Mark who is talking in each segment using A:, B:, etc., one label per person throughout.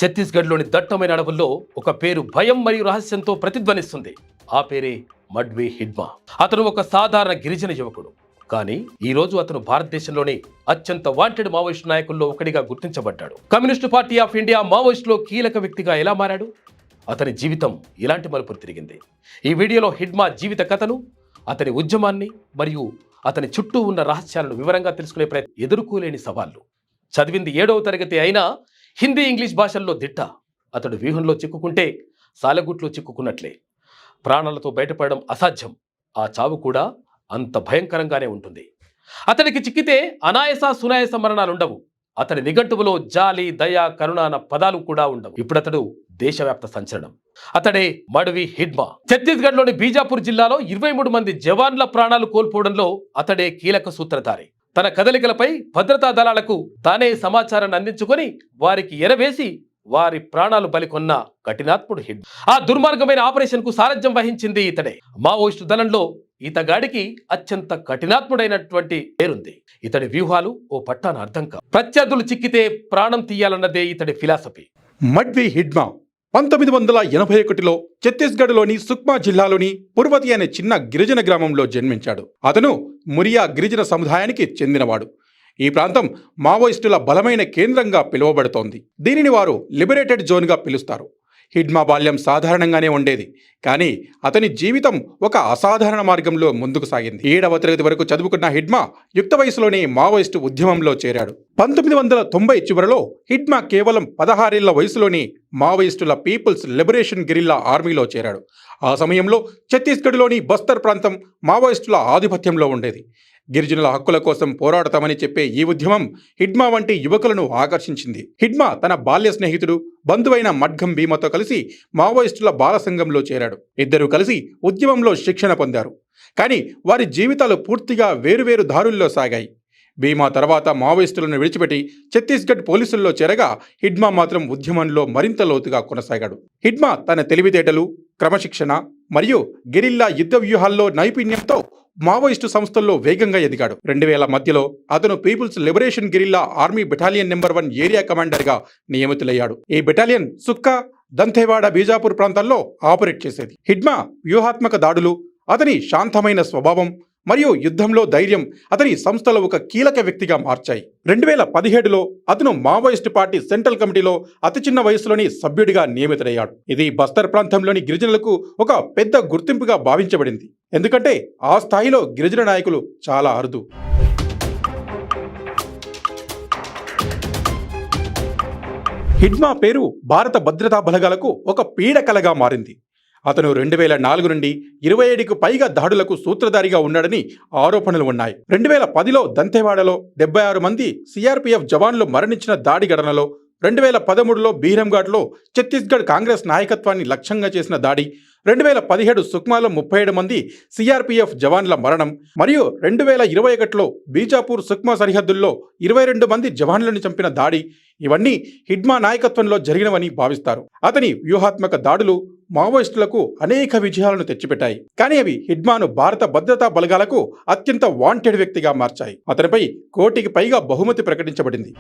A: ఛత్తీస్గఢ్లోని దట్టమైన అడవుల్లో ఒక పేరు భయం మరియు రహస్యంతో ప్రతిధ్వనిస్తుంది. ఆ పేరే మడ్వీ హిడ్మా. అతను ఒక సాధారణ గిరిజన యువకుడు, కానీ ఈ రోజు అతను భారతదేశంలోని అత్యంత వాంటెడ్ మావోయిస్టు నాయకుల్లో ఒకటిగా గుర్తించబడ్డాడు. కమ్యూనిస్టు పార్టీ ఆఫ్ ఇండియా మావోయిస్టులో కీలక వ్యక్తిగా ఎలా మారాడు? అతని జీవితం ఇలాంటి మలుపులు తిరిగింది. ఈ వీడియోలో హిడ్మా జీవిత కథను, అతని ఉద్యమాన్ని మరియు అతని చుట్టూ ఉన్న రహస్యాలను వివరంగా తెలుసుకునే ప్రయత్నం. ఎదుర్కోలేని సవాళ్లు. చదివింది 7వ తరగతి అయినా హిందీ ఇంగ్లీష్ భాషల్లో దిట్ట. అతడు వ్యూహంలో చిక్కుకుంటే సాలెగుట్లో చిక్కుకున్నట్లే. ప్రాణాలతో బయటపడడం అసాధ్యం. ఆ చావు కూడా అంత భయంకరంగానే ఉంటుంది. అతనికి చిక్కితే అనాయాస సునాయాస మరణాలుండవు. అతని నిఘంటువులో జాలి, దయ, కరుణ అన్న పదాలు కూడా ఉండవు. ఇప్పుడతడు దేశవ్యాప్త సంచలనం. అతడే మడ్వీ హిడ్మా. ఛత్తీస్గఢ్లోని బీజాపూర్ జిల్లాలో 23 మంది జవాన్ల ప్రాణాలు కోల్పోవడంలో అతడే కీలక సూత్రధారి. తన కదలికలపై భద్రతా దళాలకు తానే సమాచారాన్ని అందించుకొని వారికి ఎరవేసి వారి ప్రాణాలు బలికొన్న కఠినాత్ముడు హిడ్మా. ఆ దుర్మార్గమైన ఆపరేషన్ కు సారథ్యం వహించింది ఇతడే. మావోయిస్టు దళంలో ఇతగాడికి అత్యంత కఠినాత్ముడైనటువంటి పేరుంది. ఇతడి వ్యూహాలు ఓ పట్టాన అర్థం కావు. ప్రత్యర్థులు చిక్కితే ప్రాణం తీయాలన్నదే ఇతడి ఫిలాసఫీ.
B: మడ్వీ హిడ్మా 1981లో ఛత్తీస్గఢ్లోని సుక్మా జిల్లాలోని పుర్వతి అనే చిన్న గిరిజన గ్రామంలో జన్మించాడు. అతను మురియా గిరిజన సముదాయానికి చెందినవాడు. ఈ ప్రాంతం మావోయిస్టుల బలమైన కేంద్రంగా పిలువబడుతోంది. దీనిని వారు లిబరేటెడ్ జోన్గా పిలుస్తారు. హిడ్మా బాల్యం సాధారణంగానే ఉండేది, కానీ అతని జీవితం ఒక అసాధారణ మార్గంలో ముందుకు సాగింది. 7వ తరగతి వరకు చదువుకున్న హిడ్మా యుక్త వయసులోనే మావోయిస్టు ఉద్యమంలో చేరాడు. 1990 చివరలో హిడ్మా కేవలం 16 ఏళ్ల వయసులోనే మావోయిస్టుల పీపుల్స్ లిబరేషన్ గెరిల్లా ఆర్మీలో చేరాడు. ఆ సమయంలో ఛత్తీస్గఢ్లోని బస్తర్ ప్రాంతం మావోయిస్టుల ఆధిపత్యంలో ఉండేది. గిరిజనుల హక్కుల కోసం పోరాడతామని చెప్పే ఈ ఉద్యమం హిడ్మా వంటి యువకులను ఆకర్షించింది. హిడ్మా తన బాల్య స్నేహితుడు, బంధువైన మడ్గం భీమాతో కలిసి మావోయిస్టుల బాల సంఘంలో చేరాడు. ఇద్దరూ కలిసి ఉద్యమంలో శిక్షణ పొందారు. కానీ వారి జీవితాలు పూర్తిగా వేరువేరు దారుల్లో సాగాయి. భీమా తర్వాత మావోయిస్టులను విడిచిపెట్టి ఛత్తీస్గఢ్ పోలీసుల్లో చేరగా హిడ్మా మాత్రం ఉద్యమంలో మరింత లోతుగా కొనసాగాడు. హిడ్మా తన తెలివితేటలు, క్రమశిక్షణ మరియు గెరిల్లా యుద్ధ వ్యూహాల్లో నైపుణ్యంతో మావోయిస్టు సంస్థల్లో వేగంగా ఎదిగాడు. 2000 మధ్యలో అతను peoples liberation guerrilla army battalion number 1 area కమాండర్గా నియమితులయ్యాడు. ఈ బెటాలియన్ సుక్కా, దంతేవాడ, బీజాపూర్ ప్రాంతాల్లో ఆపరేట్ చేసేది. హిడ్మా వ్యూహాత్మక దాడులు, అతని శాంతమైన స్వభావం మరియు యుద్ధంలో ధైర్యం అతని సంస్థలో ఒక కీలక వ్యక్తిగా మార్చాయి. 2017లో అతను మావోయిస్టు పార్టీ సెంట్రల్ కమిటీలో అతి చిన్న వయసులోని సభ్యుడిగా నియమితుడయ్యాడు. ఇది బస్తర్ ప్రాంతంలోని గిరిజనులకు ఒక పెద్ద గుర్తింపుగా భావించబడింది, ఎందుకంటే ఆ స్థాయిలో గిరిజన నాయకులు చాలా అరుదు. హిడ్మా పేరు భారత భద్రతా బలగాలకు ఒక పీడకలగా మారింది. అతను 2004 నుండి 27కు పైగా దాడులకు సూత్రధారిగా ఉన్నాడని ఆరోపణలు ఉన్నాయి. 2010లో దంతేవాడలో 76 మంది సిఆర్పిఎఫ్ జవాన్లు మరణించిన దాడి ఘటనలో, 2013లో బీరంఘాట్లో ఛత్తీస్గఢ్ కాంగ్రెస్ నాయకత్వాన్ని లక్ష్యంగా చేసిన దాడి, 2017 సుక్మాలో 37 మంది సిఆర్పిఎఫ్ జవాన్ల మరణం మరియు 2021లో బీజాపూర్ సుక్మా సరిహద్దుల్లో 22 మంది జవాన్లను చంపిన దాడి, ఇవన్నీ హిడ్మా నాయకత్వంలో జరిగినవని భావిస్తారు. అతని వ్యూహాత్మక దాడులు మావోయిస్టులకు అనేక విజయాలను తెచ్చిపెట్టాయి, కానీ అవి హిడ్మాను భారత భద్రతా బలగాలకు అత్యంత వాంటెడ్ వ్యక్తిగా మార్చాయి. అతనిపై 1 కోటికి పైగా బహుమతి ప్రకటించబడింది.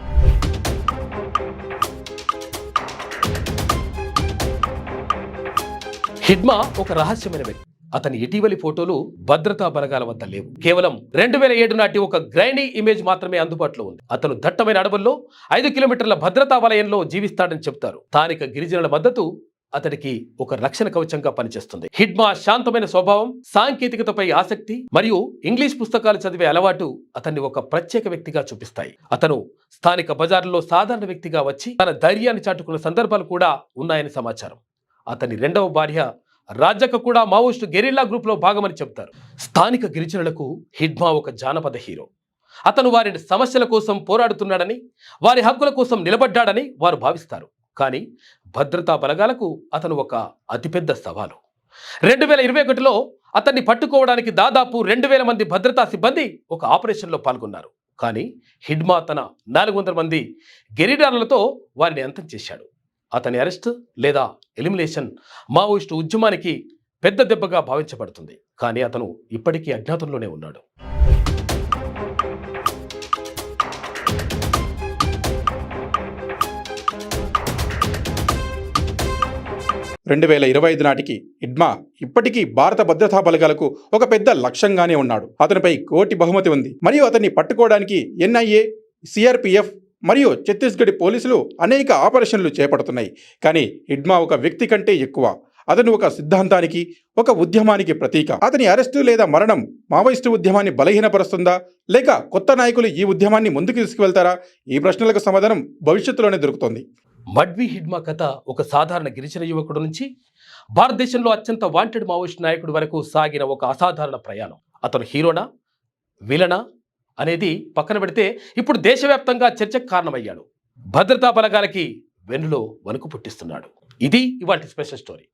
A: హిడ్మా ఒక రహస్యమైన వ్యక్తి. అతని ఇటీవలి ఫోటోలు భద్రతా బలగాల వద్ద లేవు. కేవలం 2007 నాటి ఒక గ్రైనీ ఇమేజ్ మాత్రమే అందుబాటులో ఉంది. అతను దట్టమైన అడవుల్లో 5 కిలోమీటర్ల భద్రతా వలయంలో జీవిస్తాడని చెప్తారు. స్థానిక గిరిజనుల మద్దతు అతడికి ఒక రక్షణ కవచంగా పనిచేస్తుంది. హిడ్మా శాంతమైన స్వభావం, సాంకేతికతపై ఆసక్తి మరియు ఇంగ్లీష్ పుస్తకాలు చదివే అలవాటు అతన్ని ఒక ప్రత్యేక వ్యక్తిగా చూపిస్తాయి. అతను స్థానిక బజార్లో సాధారణ వ్యక్తిగా వచ్చి తన ధైర్యాన్ని చాటుకున్న సందర్భాలు కూడా ఉన్నాయని సమాచారం. అతని 2వ భార్య రాజక్క కూడా మావోయిస్టు గెరిల్లా గ్రూప్లో భాగమని చెప్తారు. స్థానిక గిరిజనులకు హిడ్మా ఒక జానపద హీరో. అతను వారి సమస్యల కోసం పోరాడుతున్నాడని, వారి హక్కుల కోసం నిలబడ్డాడని వారు భావిస్తారు. కానీ భద్రతా బలగాలకు అతను ఒక అతిపెద్ద సవాలు. 2021లో అతన్ని పట్టుకోవడానికి దాదాపు 2000 మంది భద్రతా సిబ్బంది ఒక ఆపరేషన్లో పాల్గొన్నారు. కానీ హిడ్మా తన 400 మంది గెరిల్లాలతో వారిని అంతం చేశాడు. అతని అరెస్ట్ లేదా ఎలిమినేషన్ మావోయిస్టు ఉద్యమానికి పెద్ద దెబ్బగా భావించబడుతుంది. కానీ అతను ఇప్పటికీ అజ్ఞాతంలోనే ఉన్నాడు.
B: 2025 నాటికి హిడ్మా ఇప్పటికీ భారత భద్రతా బలగాలకు ఒక పెద్ద లక్ష్యంగానే ఉన్నాడు. అతనిపై కోటి బహుమతి ఉంది మరియు అతన్ని పట్టుకోవడానికి ఎన్ఐఏ, సిఆర్పిఎఫ్ మరియు ఛత్తీస్గఢ్ పోలీసులు అనేక ఆపరేషన్లు చేపడుతున్నాయి. కానీ హిడ్మా ఒక వ్యక్తి కంటే ఎక్కువ. అతను ఒక సిద్ధాంతానికి, ఒక ఉద్యమానికి ప్రతీక. అతని అరెస్టు లేదా మరణం మావోయిస్టు ఉద్యమాన్ని బలహీనపరుస్తుందా, లేక కొత్త నాయకులు ఈ ఉద్యమాన్ని ముందుకు తీసుకువెళ్తారా? ఈ ప్రశ్నలకు సమాధానం భవిష్యత్తులోనే దొరుకుతుంది.
A: మడ్వి హిడ్మా కథ ఒక సాధారణ గిరిజన యువకుడు నుంచి భారతదేశంలో అత్యంత వాంటెడ్ మావోయిస్ట్ నాయకుడి వరకు సాగిన ఒక అసాధారణ ప్రయాణం. అతను హీరోనా, విలనా అనేది పక్కన పెడితే ఇప్పుడు దేశవ్యాప్తంగా చర్చకు కారణమయ్యాడు. భద్రతా బలగాలకి వెన్నులో వణుకు పుట్టిస్తున్నాడు. ఇది ఇవాల్టి స్పెషల్ స్టోరీ.